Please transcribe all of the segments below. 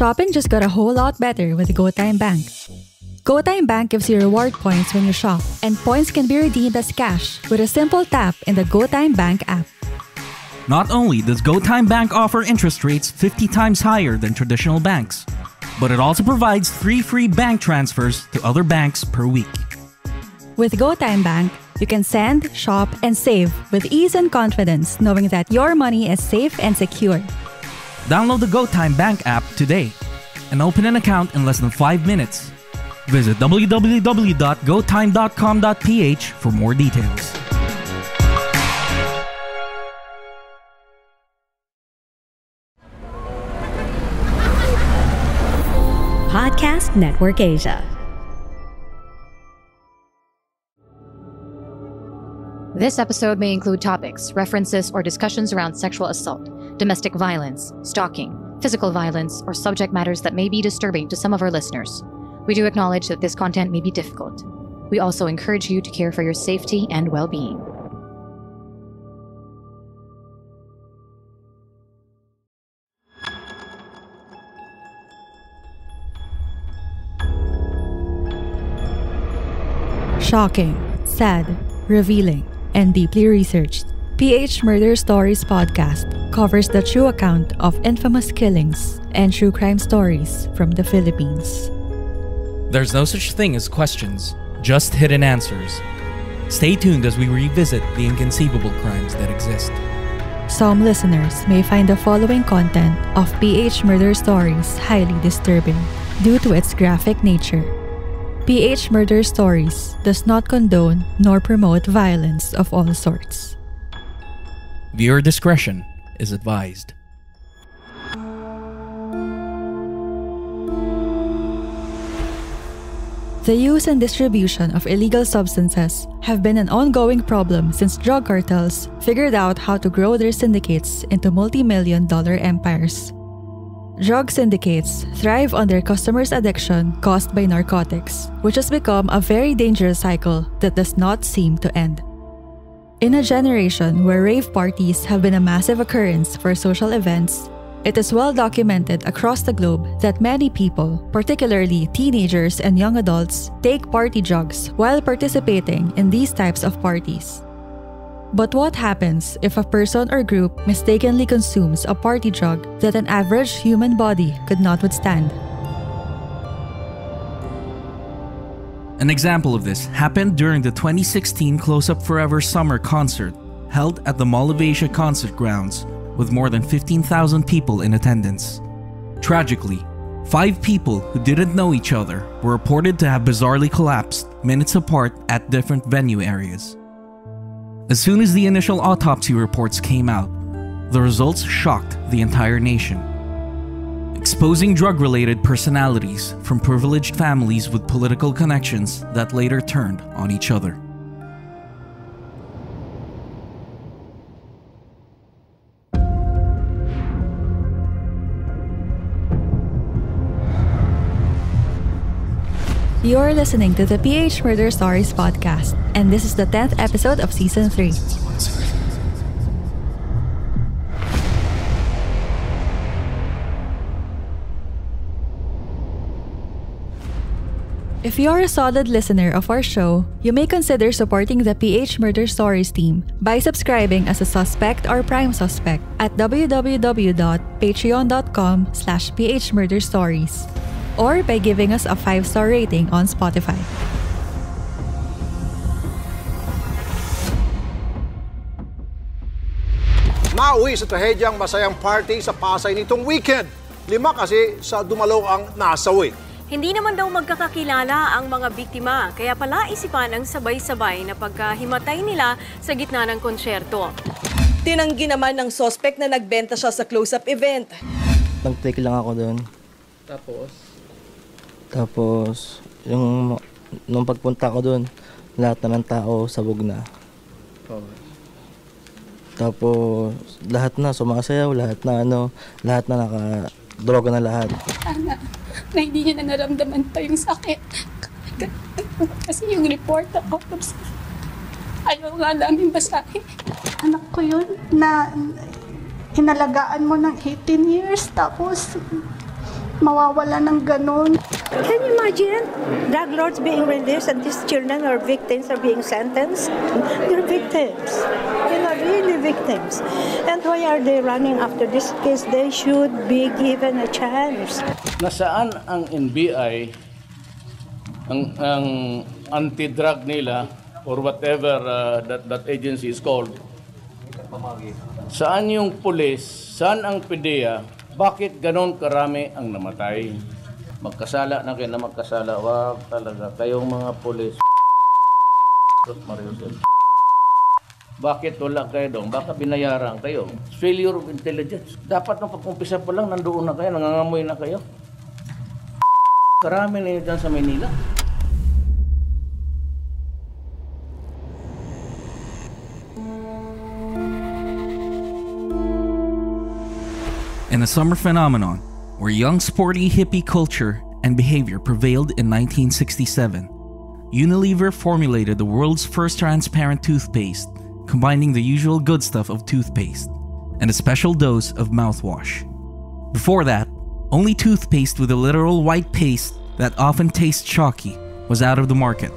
Shopping just got a whole lot better with GoTime Bank. GoTime Bank gives you reward points when you shop, and points can be redeemed as cash with a simple tap in the GoTime Bank app. Not only does GoTime Bank offer interest rates 50 times higher than traditional banks, but it also provides 3 free bank transfers to other banks per week. With GoTime Bank, you can send, shop, and save with ease and confidence, knowing that your money is safe and secure. Download the GoTime Bank app today and open an account in less than 5 minutes. Visit www.gotime.com.ph for more details. Podcast Network Asia. This episode may include topics, references, or discussions around sexual assault, domestic violence, stalking, physical violence, or subject matters that may be disturbing to some of our listeners. We do acknowledge that this content may be difficult. We also encourage you to care for your safety and well-being. Shocking, sad, revealing, and deeply researched, PH Murder Stories podcast covers the true account of infamous killings and true crime stories from the Philippines. There's no such thing as questions, just hidden answers. Stay tuned as we revisit the inconceivable crimes that exist. Some listeners may find the following content of PH Murder Stories highly disturbing due to its graphic nature. PH Murder Stories does not condone nor promote violence of all sorts. Viewer discretion is advised. The use and distribution of illegal substances have been an ongoing problem since drug cartels figured out how to grow their syndicates into multi-million-dollar empires. Drug syndicates thrive on their customers' addiction caused by narcotics, which has become a very dangerous cycle that does not seem to end. In a generation where rave parties have been a massive occurrence for social events, it is well documented across the globe that many people, particularly teenagers and young adults, take party drugs while participating in these types of parties. But what happens if a person or group mistakenly consumes a party drug that an average human body could not withstand? An example of this happened during the 2016 Closeup Forever Summer Concert held at the Mall of Asia Concert Grounds with more than 15,000 people in attendance. Tragically, 5 people who didn't know each other were reported to have bizarrely collapsed minutes apart at different venue areas. As soon as the initial autopsy reports came out, the results shocked the entire nation, exposing drug-related personalities from privileged families with political connections that later turned on each other. You're listening to the PH Murder Stories podcast, and this is the 10th episode of Season 3. If you're a solid listener of our show, you may consider supporting the PH Murder Stories team by subscribing as a suspect or prime suspect at www.patreon.com/phmurderstories. Or by giving us a 5-star rating on Spotify. Nauwi sa trahedyang masayang party sa Pasay nitong weekend. 5 kasi sa dumalo ang nasawi. Hindi naman daw magkakakilala ang mga biktima, kaya pala isipan ang sabay-sabay na pagkahimatay nila sa gitna ng konsyerto. Tinanggi naman ng suspect na nagbenta siya sa close-up event. Nag-take lang ako doon. Tapos, nung pagpunta ko doon, lahat na ng tao sabog na. Tapos, lahat na sumasayaw, lahat na naka-droga na lahat. Sana, na hindi niya na naramdaman pa yung sakit. Kasi yung report na autopsy, ayaw nga namin basahin. Anak ko yun na inalagaan mo ng 18 years, tapos mawawala ng ganun. Can you imagine drug lords being released and these children or victims are being sentenced? They're victims. They're really victims. And why are they running after this case? They should be given a chance. Nasaan ang NBI, ang anti-drug nila, or whatever that agency is called? Saan yung police? Saan ang PDEA? Bakit ganon karami ang namatay? Magkasala na kayo na magkasala. Wag talaga. Kayong mga police. Bakit wala kayo doon? Baka binayaran kayo. Failure of intelligence. Dapat nung pag-umpisa pa lang, nandoon na kayo, nangangamoy na kayo. Karami na yun dyan sa Manila. In a summer phenomenon where young sporty hippie culture and behavior prevailed in 1967, Unilever formulated the world's first transparent toothpaste, combining the usual good stuff of toothpaste and a special dose of mouthwash. Before that, only toothpaste with a literal white paste that often tastes chalky was out of the market.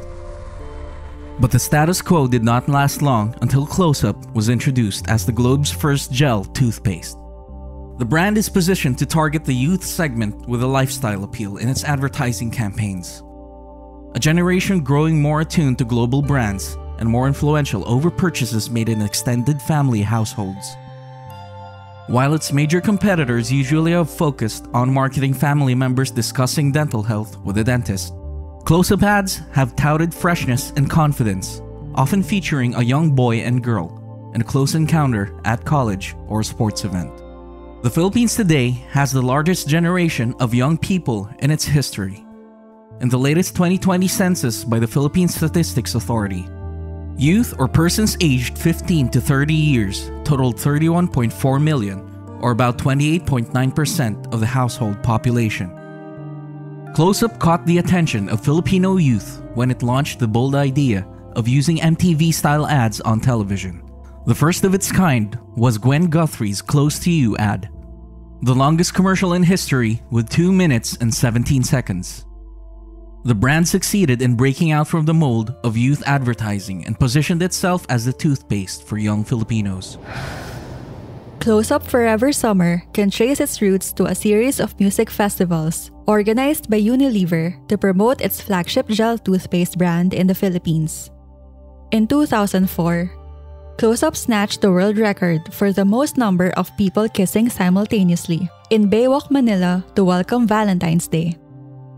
But the status quo did not last long until Closeup was introduced as the globe's first gel toothpaste. The brand is positioned to target the youth segment with a lifestyle appeal in its advertising campaigns. A generation growing more attuned to global brands and more influential over purchases made in extended family households. While its major competitors usually have focused on marketing family members discussing dental health with a dentist, Closeup ads have touted freshness and confidence, often featuring a young boy and girl in a close encounter at college or a sports event. The Philippines today has the largest generation of young people in its history. In the latest 2020 census by the Philippine Statistics Authority, youth or persons aged 15 to 30 years totaled 31.4 million, or about 28.9% of the household population. Closeup caught the attention of Filipino youth when it launched the bold idea of using MTV-style ads on television. The first of its kind was Gwen Guthrie's Close to You ad, the longest commercial in history with 2 minutes and 17 seconds. The brand succeeded in breaking out from the mold of youth advertising and positioned itself as the toothpaste for young Filipinos. Closeup Forever Summer can trace its roots to a series of music festivals organized by Unilever to promote its flagship gel toothpaste brand in the Philippines. In 2004, Closeup snatched the world record for the most number of people kissing simultaneously in Baywalk, Manila to welcome Valentine's Day.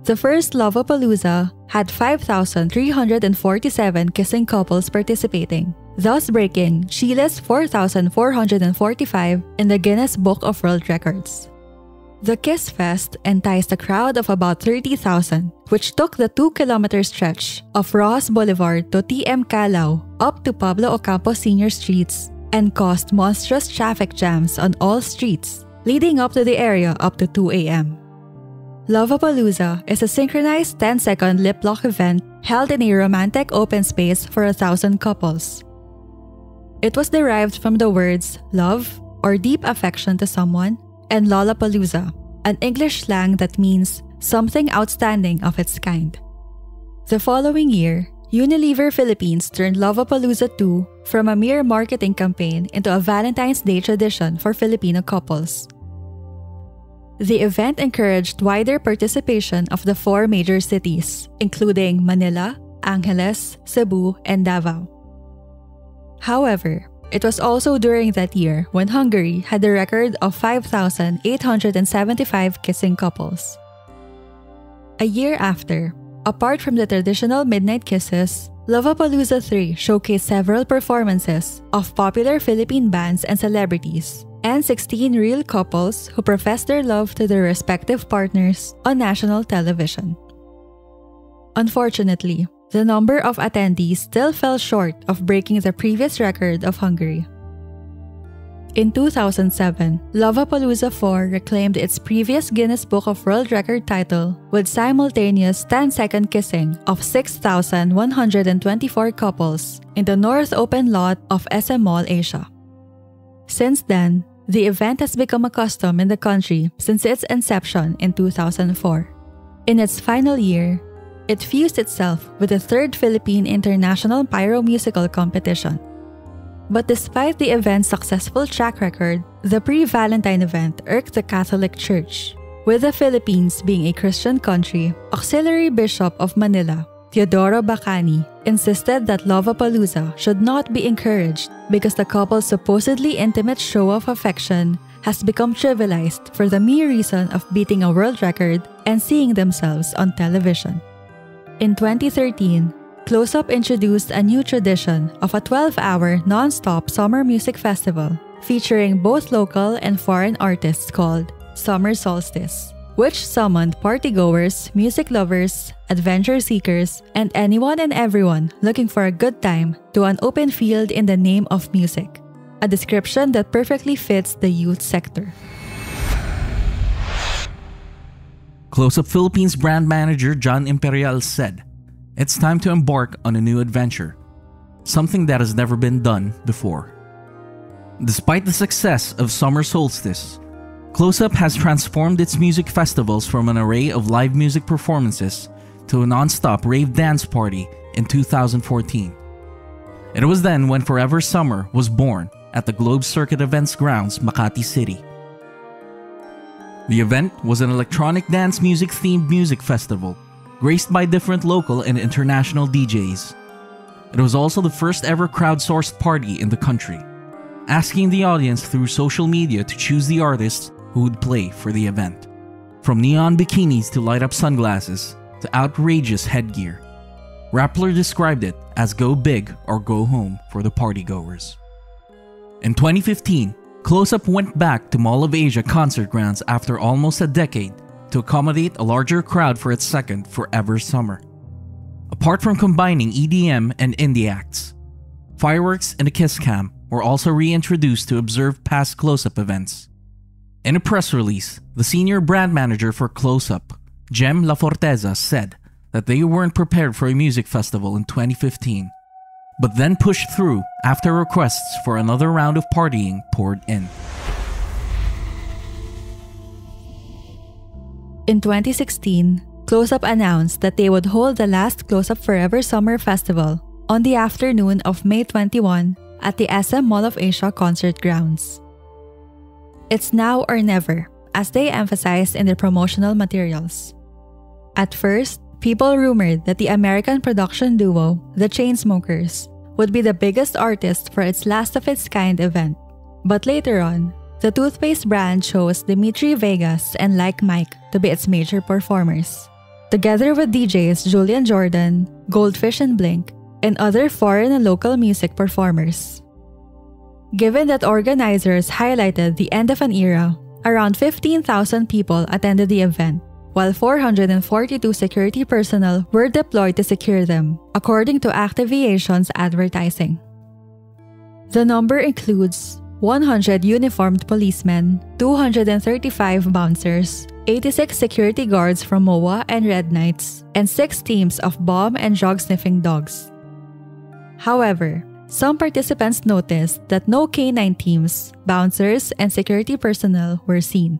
The first Loveapalooza had 5,347 kissing couples participating, thus breaking Chile's 4,445 in the Guinness Book of World Records. The Kiss Fest enticed a crowd of about 30,000, which took the 2-kilometer stretch of Rojas Boulevard to TM Calao up to Pablo Ocampo Sr. streets and caused monstrous traffic jams on all streets, leading up to the area up to 2 a.m. Loveapalooza is a synchronized 10-second lip-lock event held in a romantic open space for 1,000 couples. It was derived from the words love or deep affection to someone and Lollapalooza, an English slang that means something outstanding of its kind. The following year, Unilever Philippines turned Loveapalooza 2 from a mere marketing campaign into a Valentine's Day tradition for Filipino couples. The event encouraged wider participation of the 4 major cities, including Manila, Angeles, Cebu, and Davao. However, it was also during that year when Hungary had a record of 5,875 kissing couples. A year after, apart from the traditional midnight kisses, Loveapalooza 3 showcased several performances of popular Philippine bands and celebrities, and 16 real couples who professed their love to their respective partners on national television. Unfortunately, the number of attendees still fell short of breaking the previous record of Hungary. In 2007, Loveapalooza 4 reclaimed its previous Guinness Book of World Record title with simultaneous 10-second kissing of 6,124 couples in the North Open Lot of SM Mall Asia. Since then, The event has become a custom in the country since its inception in 2004. In its final year, it fused itself with the third Philippine International Pyro-Musical Competition. But despite the event's successful track record, the pre-Valentine event irked the Catholic Church. With the Philippines being a Christian country, Auxiliary Bishop of Manila, Teodoro Bacani, insisted that Lovapalooza should not be encouraged because the couple's supposedly intimate show of affection has become trivialized for the mere reason of beating a world record and seeing themselves on television. In 2013, Closeup introduced a new tradition of a 12-hour non-stop summer music festival featuring both local and foreign artists called Summer Solstice, which summoned partygoers, music lovers, adventure seekers, and anyone and everyone looking for a good time to an open field in the name of music, a description that perfectly fits the youth sector. Closeup Philippines brand manager John Imperial said, "It's time to embark on a new adventure, something that has never been done before." Despite the success of Summer Solstice, Closeup has transformed its music festivals from an array of live music performances to a non-stop rave dance party in 2014. It was then when Forever Summer was born at the Globe Circuit Events Grounds, Makati City. The event was an electronic dance music-themed music festival, graced by different local and international DJs. It was also the first ever crowdsourced party in the country, asking the audience through social media to choose the artists who would play for the event. From neon bikinis to light-up sunglasses to outrageous headgear, Rappler described it as go big or go home for the partygoers. In 2015, Closeup went back to Mall of Asia concert grounds after almost a decade to accommodate a larger crowd for its second Forever Summer. Apart from combining EDM and indie acts, fireworks and a kiss cam were also reintroduced to observe past Closeup events. In a press release, the senior brand manager for Closeup, Jem La Forteza, said that they weren't prepared for a music festival in 2015, but then pushed through after requests for another round of partying poured in. In 2016, Closeup announced that they would hold the last Closeup Forever Summer Festival on the afternoon of May 21 at the SM Mall of Asia concert grounds. It's now or never, as they emphasized in their promotional materials. At first, people rumored that the American production duo, The Chainsmokers, would be the biggest artist for its last-of-its-kind event. But later on, the toothpaste brand chose Dimitri Vegas and Like Mike to be its major performers, together with DJs Julian Jordan, Goldfish and Blink, and other foreign and local music performers. Given that organizers highlighted the end of an era, around 15,000 people attended the event, while 442 security personnel were deployed to secure them, according to Activation's advertising. The number includes 100 uniformed policemen, 235 bouncers, 86 security guards from MOA and Red Knights, and 6 teams of bomb and drug-sniffing dogs. However, some participants noticed that no K9 teams, bouncers, and security personnel were seen.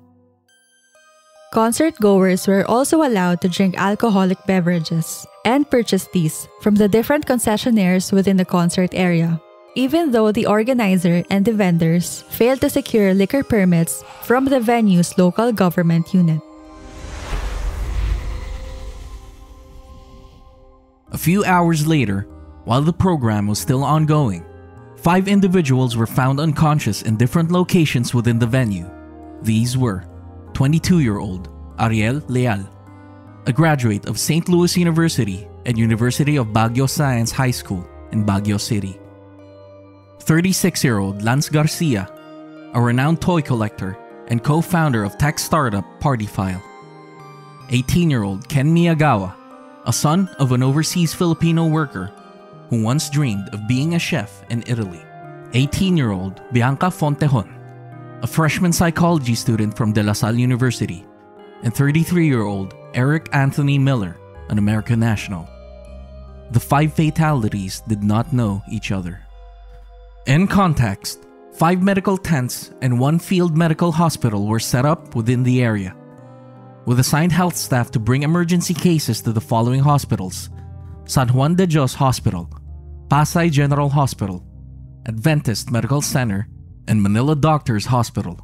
Concert-goers were also allowed to drink alcoholic beverages and purchase these from the different concessionaires within the concert area, even though the organizer and the vendors failed to secure liquor permits from the venue's local government unit. A few hours later, while the program was still ongoing, 5 individuals were found unconscious in different locations within the venue. These were 22-year-old Ariel Leal, a graduate of St. Louis University and University of Baguio Science High School in Baguio City; 36-year-old Lance Garcia, a renowned toy collector and co-founder of tech startup Partyfile; 18-year-old Ken Miyagawa, a son of an overseas Filipino worker who once dreamed of being a chef in Italy; 18-year-old Bianca Fontejon, a freshman psychology student from De La Salle University; and 33-year-old Eric Anthony Miller, an American national. The 5 fatalities did not know each other. In context, 5 medical tents and 1 field medical hospital were set up within the area, with assigned health staff to bring emergency cases to the following hospitals: San Juan de Dios Hospital, Pasay General Hospital, Adventist Medical Center, and Manila Doctors Hospital.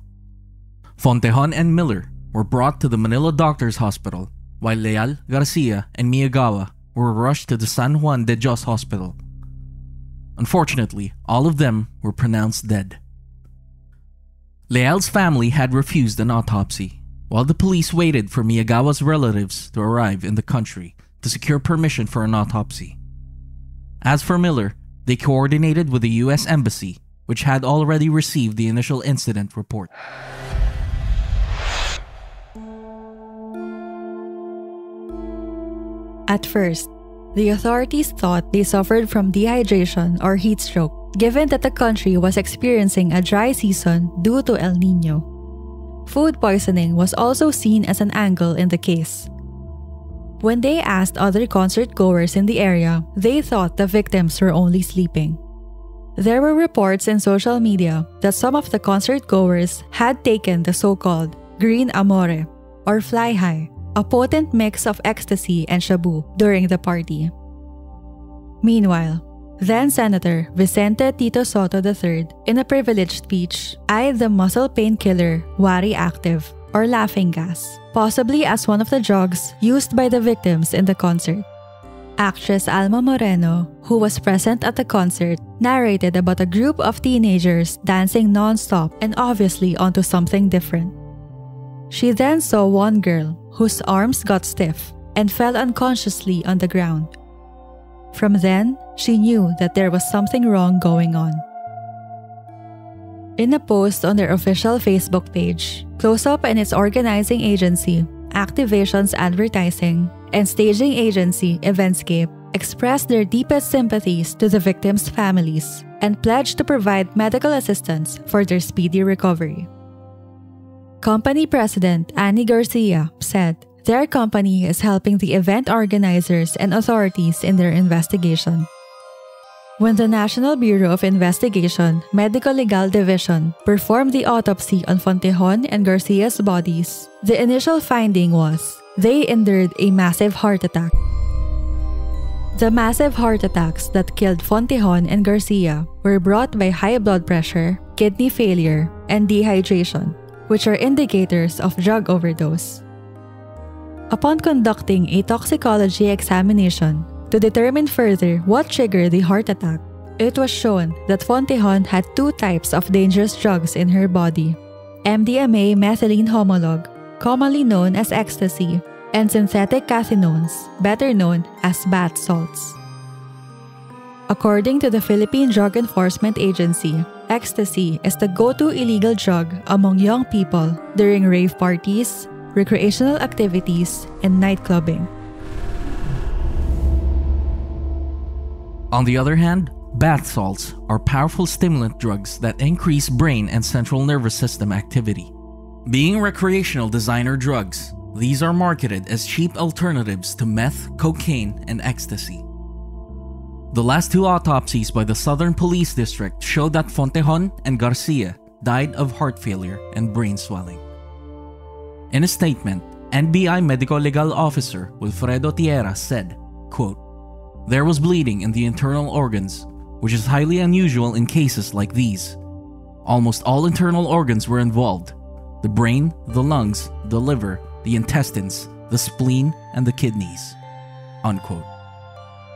Fontejon and Miller were brought to the Manila Doctors Hospital, while Leal, Garcia, and Miyagawa were rushed to the San Juan de Dios Hospital. Unfortunately, all of them were pronounced dead. Leal's family had refused an autopsy, while the police waited for Miyagawa's relatives to arrive in the country to secure permission for an autopsy. As for Miller, they coordinated with the U.S. Embassy, which had already received the initial incident report. At first, the authorities thought they suffered from dehydration or heat stroke, given that the country was experiencing a dry season due to El Niño. Food poisoning was also seen as an angle in the case. When they asked other concert goers in the area, they thought the victims were only sleeping. There were reports in social media that some of the concert goers had taken the so-called green amore, or fly high, a potent mix of ecstasy and shabu during the party. Meanwhile, then-Senator Vicente Tito Soto III, in a privileged speech, eyed the muscle painkiller Wari Active, or laughing gas, possibly as one of the drugs used by the victims in the concert. Actress Alma Moreno, who was present at the concert, narrated about a group of teenagers dancing non-stop and obviously onto something different. She then saw one girl whose arms got stiff and fell unconsciously on the ground. From then, she knew that there was something wrong going on. In a post on their official Facebook page, Closeup and its organizing agency, Activations Advertising, and staging agency Eventscape expressed their deepest sympathies to the victims' families and pledged to provide medical assistance for their speedy recovery. Company President Annie Garcia said their company is helping the event organizers and authorities in their investigation. When the National Bureau of Investigation Medical Legal Division performed the autopsy on Fontejon and Garcia's bodies, the initial finding was they endured a massive heart attack. The massive heart attacks that killed Fontejon and Garcia were brought by high blood pressure, kidney failure, and dehydration, which are indicators of drug overdose. Upon conducting a toxicology examination to determine further what triggered the heart attack, it was shown that Fontejon had 2 types of dangerous drugs in her body: MDMA methylene homolog, commonly known as ecstasy, and synthetic cathinones, better known as bath salts. According to the Philippine Drug Enforcement Agency, ecstasy is the go-to illegal drug among young people during rave parties, recreational activities, and night clubbing. On the other hand, bath salts are powerful stimulant drugs that increase brain and central nervous system activity. Being recreational designer drugs, these are marketed as cheap alternatives to meth, cocaine, and ecstasy. The last 2 autopsies by the Southern Police District showed that Fontejon and Garcia died of heart failure and brain swelling. In a statement, NBI Medical Legal Officer Wilfredo Tierra said, quote, "There was bleeding in the internal organs, which is highly unusual in cases like these. Almost all internal organs were involved: the brain, the lungs, the liver, the intestines, the spleen, and the kidneys." Unquote.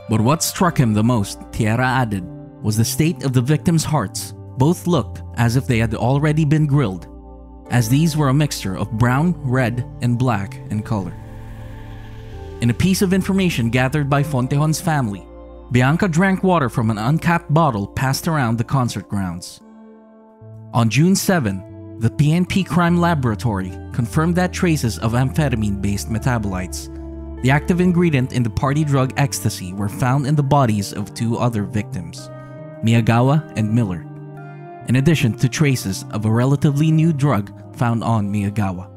But what struck him the most, Tierra added, was the state of the victims' hearts. Both looked as if they had already been grilled, as these were a mixture of brown, red, and black in color. In a piece of information gathered by Fontejon's family, Bianca drank water from an uncapped bottle passed around the concert grounds. On June 7, the PNP Crime Laboratory confirmed that traces of amphetamine-based metabolites, the active ingredient in the party drug ecstasy, were found in the bodies of 2 other victims, Miyagawa and Miller, in addition to traces of a relatively new drug found on Miyagawa.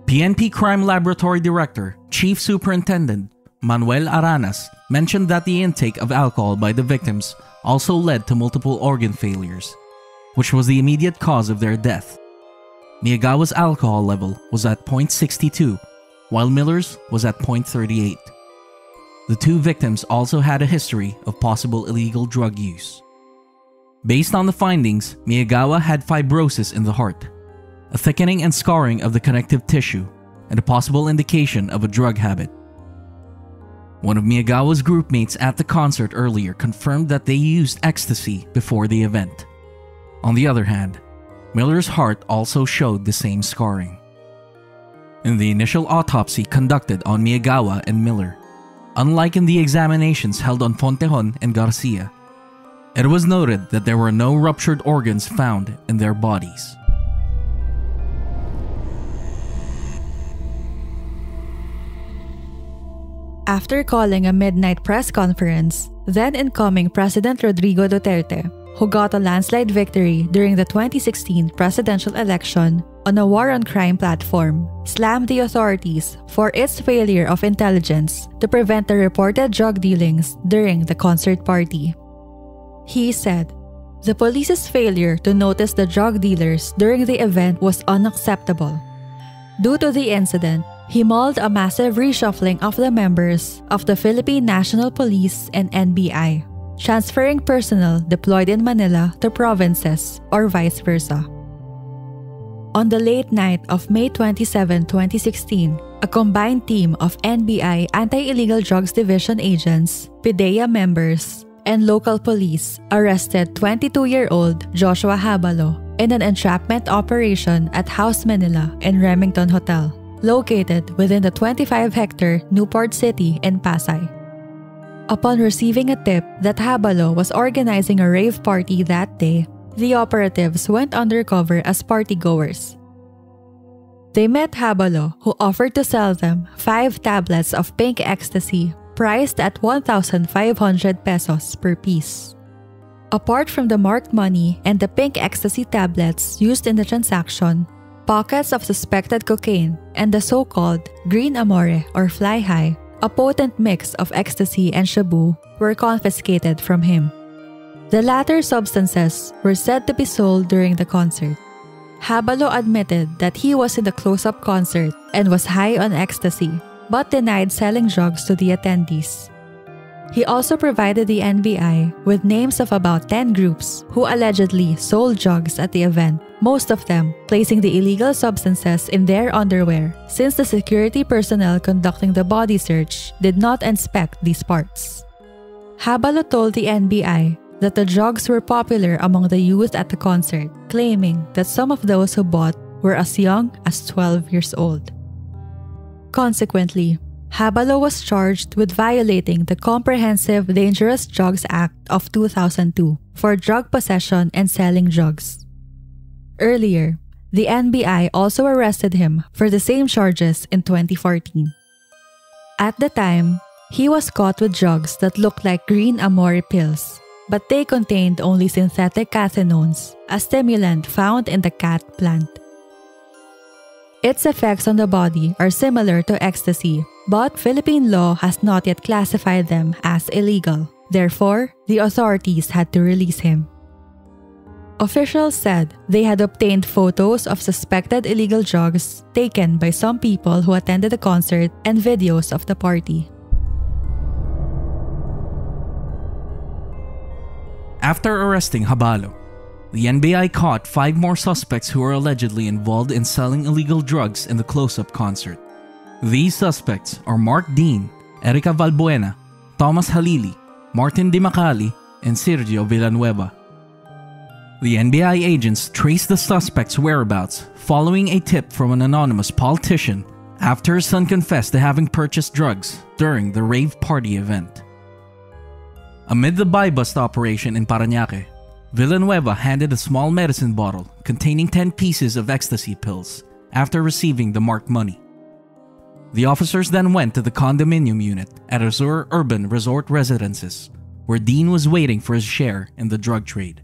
PNP Crime Laboratory Director, Chief Superintendent Manuel Aranas, mentioned that the intake of alcohol by the victims also led to multiple organ failures, which was the immediate cause of their death. Miyagawa's alcohol level was at 0.62, while Miller's was at 0.38. The two victims also had a history of possible illegal drug use. Based on the findings, Miyagawa had fibrosis in the heart, a thickening and scarring of the connective tissue, and a possible indication of a drug habit. One of Miyagawa's groupmates at the concert earlier confirmed that they used ecstasy before the event. On the other hand, Miller's heart also showed the same scarring. In the initial autopsy conducted on Miyagawa and Miller, unlike in the examinations held on Fontejon and Garcia, it was noted that there were no ruptured organs found in their bodies. After calling a midnight press conference, then incoming President Rodrigo Duterte, who got a landslide victory during the 2016 presidential election on a war on crime platform, slammed the authorities for its failure of intelligence to prevent the reported drug dealings during the concert party. He said, "The police's failure to notice the drug dealers during the event was unacceptable. Due to the incident, he mauled a massive reshuffling of the members of the Philippine National Police and NBI, transferring personnel deployed in Manila to provinces or vice versa." On the late night of May 27, 2016, a combined team of NBI Anti-Illegal Drugs Division agents, PIDEA members, and local police arrested 22-year-old Joshua Habalo in an entrapment operation at House Manila in Remington Hotel, located within the 25-hectare Newport City in Pasay. Upon receiving a tip that Habalo was organizing a rave party that day, the operatives went undercover as partygoers. They met Habalo, who offered to sell them 5 tablets of pink ecstasy priced at 1,500 pesos per piece. Apart from the marked money and the pink ecstasy tablets used in the transaction, pockets of suspected cocaine and the so-called green amore or fly high, a potent mix of ecstasy and shabu, were confiscated from him. The latter substances were said to be sold during the concert. Habalo admitted that he was in the Closeup concert and was high on ecstasy, but denied selling drugs to the attendees. He also provided the NBI with names of about 10 groups who allegedly sold drugs at the event, most of them placing the illegal substances in their underwear since the security personnel conducting the body search did not inspect these parts. Habalo told the NBI that the drugs were popular among the youth at the concert, claiming that some of those who bought were as young as 12 years old. Consequently, Habalo was charged with violating the Comprehensive Dangerous Drugs Act of 2002 for drug possession and selling drugs. Earlier, the NBI also arrested him for the same charges in 2014. At the time, he was caught with drugs that looked like green amore pills, but they contained only synthetic cathinones, a stimulant found in the cat plant. Its effects on the body are similar to ecstasy, but Philippine law has not yet classified them as illegal. Therefore, the authorities had to release him. Officials said they had obtained photos of suspected illegal drugs taken by some people who attended the concert and videos of the party. After arresting Habalo, the NBI caught 5 more suspects who were allegedly involved in selling illegal drugs in the Closeup concert. These suspects are Mark Dean, Erica Valbuena, Thomas Halili, Martin Di Macali, and Sergio Villanueva. The NBI agents traced the suspects' whereabouts following a tip from an anonymous politician after his son confessed to having purchased drugs during the rave party event. Amid the buy-bust operation in Parañaque, Villanueva handed a small medicine bottle containing 10 pieces of ecstasy pills after receiving the marked money. The officers then went to the condominium unit at Azure Urban Resort Residences, where Dean was waiting for his share in the drug trade.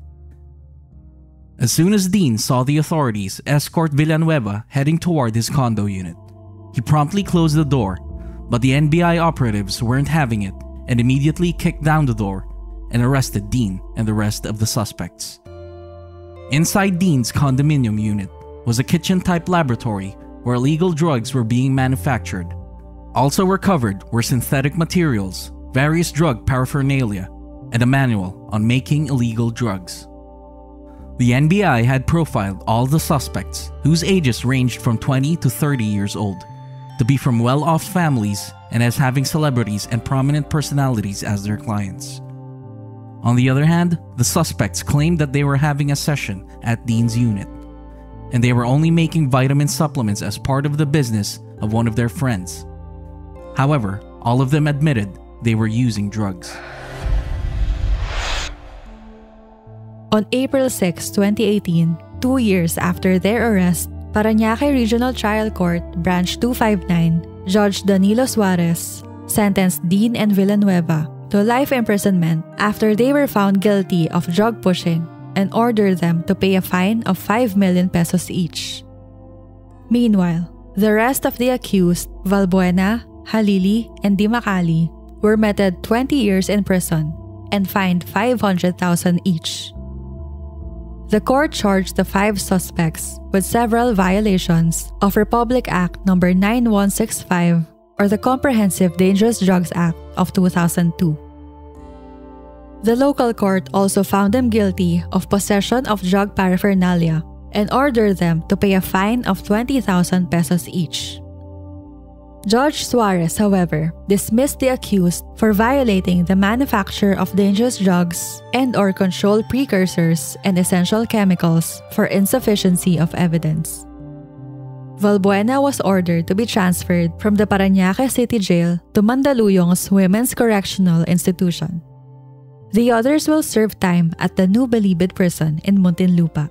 As soon as Dean saw the authorities escort Villanueva heading toward his condo unit, he promptly closed the door, But the NBI operatives weren't having it and immediately kicked down the door and arrested Dean and the rest of the suspects. Inside Dean's condominium unit was a kitchen-type laboratory where illegal drugs were being manufactured. Also recovered were synthetic materials, various drug paraphernalia, and a manual on making illegal drugs. The NBI had profiled all the suspects, whose ages ranged from 20 to 30 years old, to be from well-off families and as having celebrities and prominent personalities as their clients. On the other hand, the suspects claimed that they were having a session at Dean's unit, and they were only making vitamin supplements as part of the business of one of their friends. However, all of them admitted they were using drugs. On April 6, 2018, 2 years after their arrest, Parañaque Regional Trial Court, Branch 259, Judge Danilo Suarez sentenced Dean and Villanueva to life imprisonment after they were found guilty of drug pushing and ordered them to pay a fine of 5 million pesos each. Meanwhile, the rest of the accused, Valbuena, Halili, and Dimacali, were meted 20 years in prison and fined 500,000 each. The court charged the 5 suspects with several violations of Republic Act No. 9165 or the Comprehensive Dangerous Drugs Act of 2002. The local court also found them guilty of possession of drug paraphernalia and ordered them to pay a fine of 20,000 pesos each. Judge Suarez, however, dismissed the accused for violating the manufacture of dangerous drugs and/or controlled precursors and essential chemicals for insufficiency of evidence. Valbuena was ordered to be transferred from the Parañaque City Jail to Mandaluyong's Women's Correctional Institution. The others will serve time at the New Bilibid prison in Muntinlupa.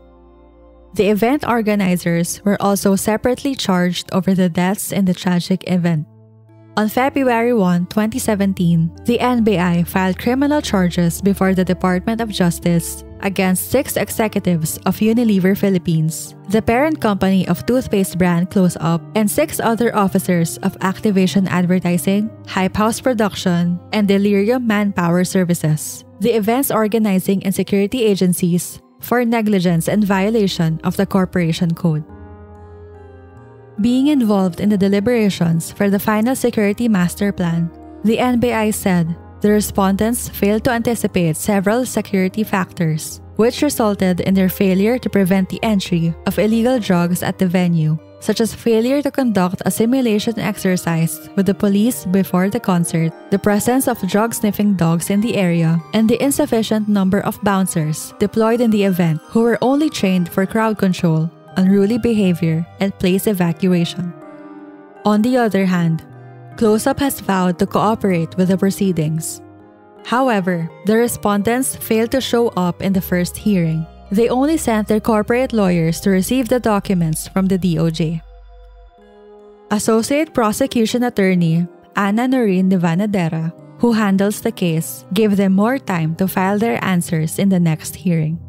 The event organizers were also separately charged over the deaths in the tragic event. On February 1, 2017, the NBI filed criminal charges before the Department of Justice against 6 executives of Unilever Philippines, the parent company of toothpaste brand Closeup, and 6 other officers of Activation Advertising, Hype House Production, and Delirium Manpower Services, the event's organizing and security agencies, for negligence and violation of the Corporation Code. Being involved in the deliberations for the final security master plan, the NBI said the respondents failed to anticipate several security factors, which resulted in their failure to prevent the entry of illegal drugs at the venue, such as failure to conduct a simulation exercise with the police before the concert, the presence of drug-sniffing dogs in the area, and the insufficient number of bouncers deployed in the event who were only trained for crowd control, unruly behavior, and place evacuation. On the other hand, Closeup has vowed to cooperate with the proceedings. However, the respondents failed to show up in the first hearing. They only sent their corporate lawyers to receive the documents from the DOJ. Associate Prosecution Attorney Ana Noreen de Vanadera, who handles the case, gave them more time to file their answers in the next hearing.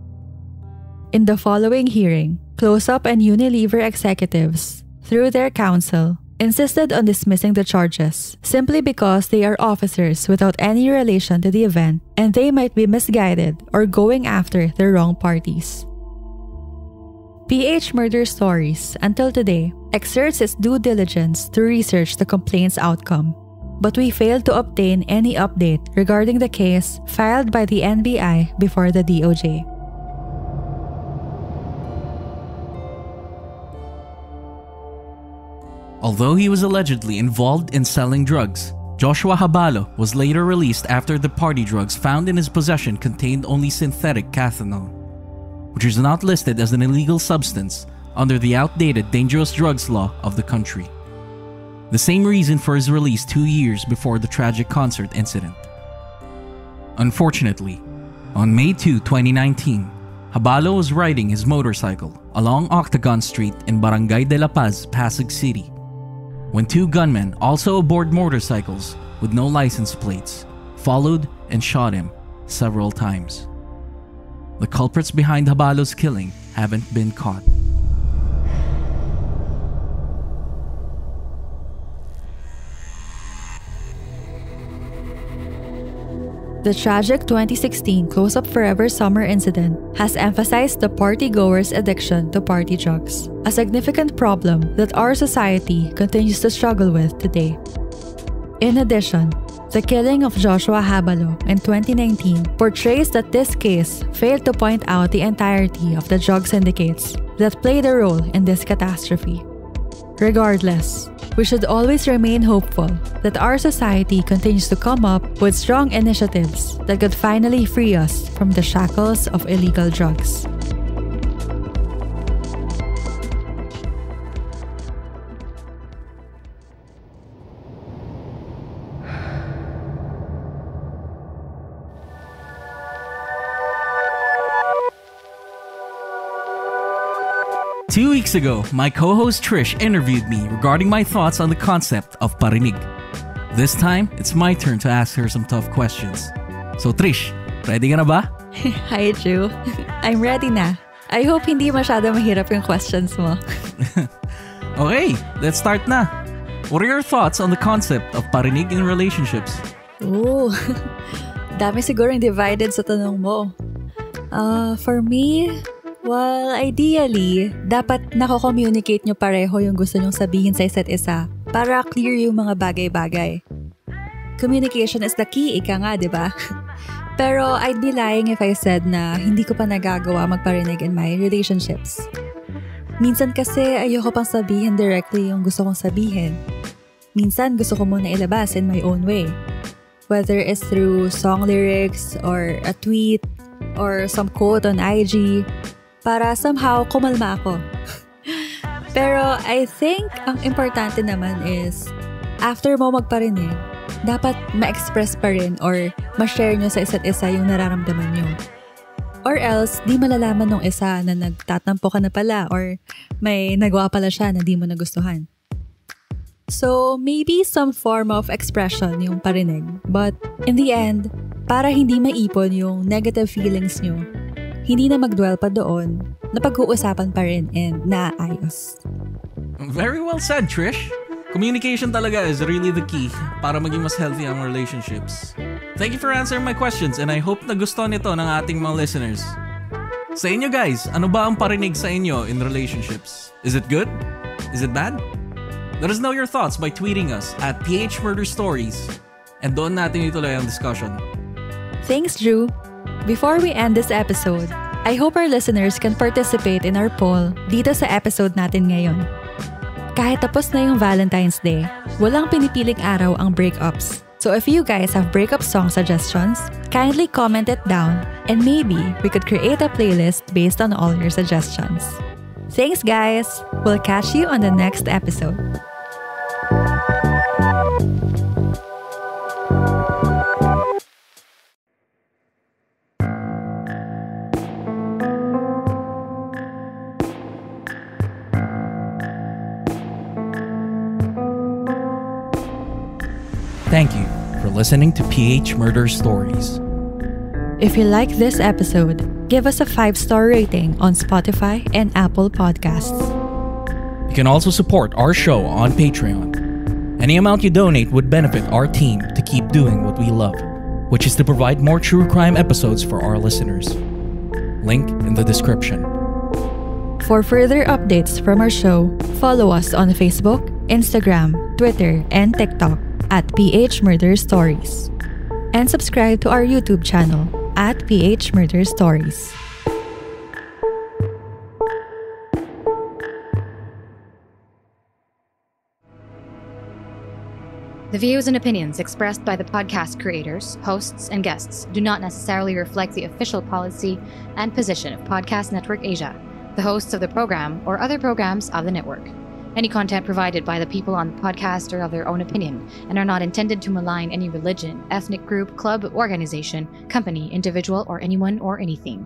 In the following hearing, Closeup and Unilever executives, through their counsel, insisted on dismissing the charges simply because they are officers without any relation to the event and they might be misguided or going after the wrong parties. PH Murder Stories, until today, exerts its due diligence to research the complaint's outcome, but we failed to obtain any update regarding the case filed by the NBI before the DOJ. Although he was allegedly involved in selling drugs, Joshua Habalo was later released after the party drugs found in his possession contained only synthetic cathinone, which is not listed as an illegal substance under the outdated dangerous drugs law of the country. The same reason for his release 2 years before the tragic concert incident. Unfortunately, on May 2, 2019, Habalo was riding his motorcycle along Octagon Street in Barangay de la Paz, Pasig City, when 2 gunmen, also aboard motorcycles with no license plates, followed and shot him several times. The culprits behind Habalo's killing haven't been caught. The tragic 2016 Closeup Forever Summer incident has emphasized the partygoers' addiction to party drugs, a significant problem that our society continues to struggle with today. In addition, the killing of Joshua Habalo in 2019 portrays that this case failed to point out the entirety of the drug syndicates that played a role in this catastrophe. Regardless, we should always remain hopeful that our society continues to come up with strong initiatives that could finally free us from the shackles of illegal drugs. Two weeks ago, my co-host Trish interviewed me regarding my thoughts on the concept of parinig. This time, it's my turn to ask her some tough questions. So Trish, ready ka na ba? Hi, Drew. I'm ready na. I hope hindi masyado mahirap yung questions mo. Okay, let's start na. What are your thoughts on the concept of parinig in relationships? Ooh, dami siguro yung divided sa tanong mo. For me, well, ideally, dapat nako-communicate nyo pareho yung gusto nyong sabihin sa isa't isa para clear yung mga bagay-bagay. Communication is the key, ika nga, di ba? Pero I'd be lying if I said na hindi ko pa nagagawa magparinig in my relationships. Minsan kasi ayoko pang sabihin directly yung gusto kong sabihin. Minsan gusto ko muna ilabas in my own way. Whether it's through song lyrics or a tweet or some quote on IG, para somehow kumalma ako. Pero I think ang importante naman is after mo magparinig, dapat ma-express pa rin or ma-share nyo sa isa't isa yung nararamdaman nyo. Or else, di malalaman nung isa na nagtatampo ka na pala or may nagawa pala siya na di mo nagustuhan. So, maybe some form of expression yung parinig. But in the end, para hindi maipon yung negative feelings nyo, hindi na mag-dwell pa doon, napag-uusapan pa rin and naayos. Very well said, Trish. Communication talaga is really the key para maging mas healthy ang relationships. Thank you for answering my questions and I hope na gusto nito ng ating mga listeners. Sa inyo guys, ano ba ang parinig sa inyo in relationships? Is it good? Is it bad? Let us know your thoughts by tweeting us at phmurderstories and doon natin ituloy ang discussion. Thanks, Drew. Before we end this episode, I hope our listeners can participate in our poll dito sa episode natin ngayon. Kahit tapos na yung Valentine's Day, walang pinipiling araw ang breakups. So if you guys have breakup song suggestions, kindly comment it down and maybe we could create a playlist based on all your suggestions. Thanks guys! We'll catch you on the next episode. Thank you for listening to PH Murder Stories. If you like this episode, give us a 5-star rating on Spotify and Apple Podcasts. You can also support our show on Patreon. Any amount you donate would benefit our team to keep doing what we love, which is to provide more true crime episodes for our listeners. Link in the description. For further updates from our show, follow us on Facebook, Instagram, Twitter, and TikTok at PH Murder Stories. And subscribe to our YouTube channel at PH Murder Stories. The views and opinions expressed by the podcast creators, hosts, and guests do not necessarily reflect the official policy and position of Podcast Network Asia, the hosts of the program, or other programs of the network. Any content provided by the people on the podcast are of their own opinion and are not intended to malign any religion, ethnic group, club, organization, company, individual, or anyone or anything.